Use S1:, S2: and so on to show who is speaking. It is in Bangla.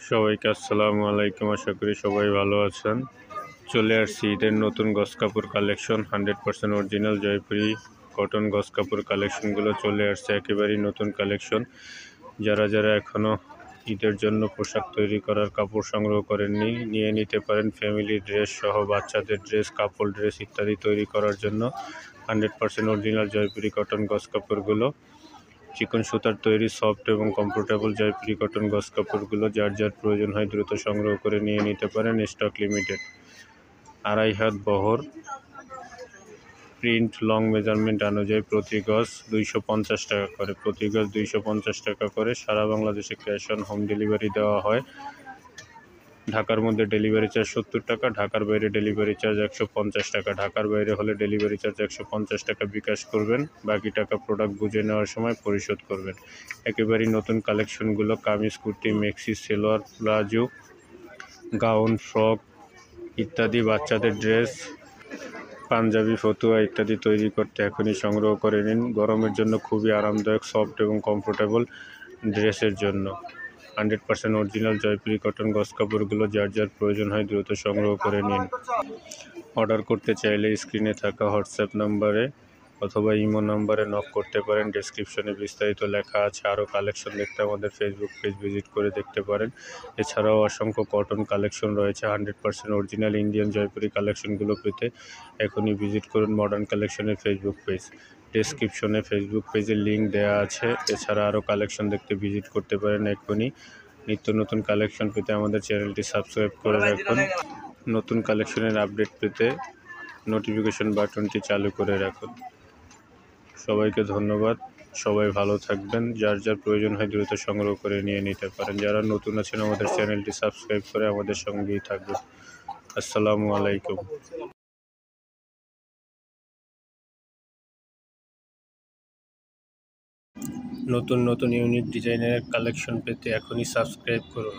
S1: সবাইকে আসসালামু আলাইকুম। আশা করি সবাই ভালো আছেন। চলে আসছি ঈদের নতুন গস কাপড় কালেকশন 100% অরিজিনাল জয়পুরি কটন গস কাপড় কালেকশনগুলো চলে আসছে, একেবারেই নতুন কালেকশন। যারা এখনও ঈদের জন্য পোশাক তৈরি করার কাপড় সংগ্রহ করেননি, নিয়ে নিতে পারেন। ফ্যামিলি ড্রেস সহ বাচ্চাদের ড্রেস, কাপড় ড্রেস ইত্যাদি তৈরি করার জন্য 100% অরিজিনাল জয়পুরি কটন গস কাপড়গুলো। চিকন সুতার তৈরি সফট এবং কমফোর্টেবল জয়পুরি কটন গস কাপড়গুলো যার প্রয়োজন হয় দ্রুত সংগ্রহ করে নিয়ে নিতে পারেন। Stock limited. 2.5 হাত বহর, প্রিন্ট লং মেজারমেন্ট অনুযায়ী প্রতি গজ 250 টাকা করে, প্রতি গজ 250 টাকা করে। সারা বাংলাদেশে ক্যাশ অন হোম ডেলিভারি দেওয়া হয়। ঢাকার মধ্যে ডেলিভারি চার্জ 70 টাকা, ঢাকার বাইরে ডেলিভারি চার্জ 150 টাকা। ঢাকার বাইরে হলে ডেলিভারি চার্জ 150 টাকা বিকাশ করবেন, বাকি টাকা প্রোডাক্ট বুঝে নেওয়ার সময় পরিশোধ করবেন। একেবারেই নতুন কালেকশনগুলো কামিজ, কুর্তি, মেক্সি, সেলোয়ার, প্লাজো, গাউন, ফ্রক ইত্যাদি, বাচ্চাদের ড্রেস, পাঞ্জাবি, ফতুয়া ইত্যাদি তৈরি করতে এখনই সংগ্রহ করে নিন। গরমের জন্য খুবই আরামদায়ক, সফট এবং কমফোর্টেবল ড্রেসের জন্য 100% অরিজিনাল জয়পুরি কটন গস কাপড়গুলো যার প্রয়োজন হয় দ্রুত সংগ্রহ করে নিন। অর্ডার করতে চাইলে স্ক্রিনে থাকা হোয়াটসঅ্যাপ নম্বরে অথবা ইমো নম্বরে নক করতে পারেন। ডেসক্রিপশনে বিস্তারিত লেখা আছে। আরও কালেকশন দেখতে আমাদের ফেসবুক পেজ ভিজিট করে দেখতে পারেন। এছাড়াও অসংখ্য কটন কালেকশন রয়েছে। 100% অরিজিনাল ইন্ডিয়ান জয়পুরি কালেকশনগুলো পেতে এখনই ভিজিট করুন মডার্ন কালেকশনের ফেসবুক পেজ। ডেসক্রিপশনে ফেসবুক পেজের লিঙ্ক দেওয়া আছে। এছাড়া আরও কালেকশন দেখতে ভিজিট করতে পারেন এখনই। নিত্য নতুন কালেকশন পেতে আমাদের চ্যানেলটি সাবস্ক্রাইব করে রাখুন। নতুন কালেকশনের আপডেট পেতে নোটিফিকেশন বাটনটি চালু করে রাখুন। সবাইকে ধন্যবাদ। সবাই ভালো থাকবেন। যার প্রয়োজন হয় দ্রুত সংগ্রহ করে নিয়ে নিতে পারেন। যারা নতুন আছেন আমাদের চ্যানেলটি সাবস্ক্রাইব করে আমাদের সঙ্গেই থাকবেন। আসসালামু আলাইকুম। নতুন ইউনিক ডিজাইনের কালেকশন পেতে এখনই সাবস্ক্রাইব করুন।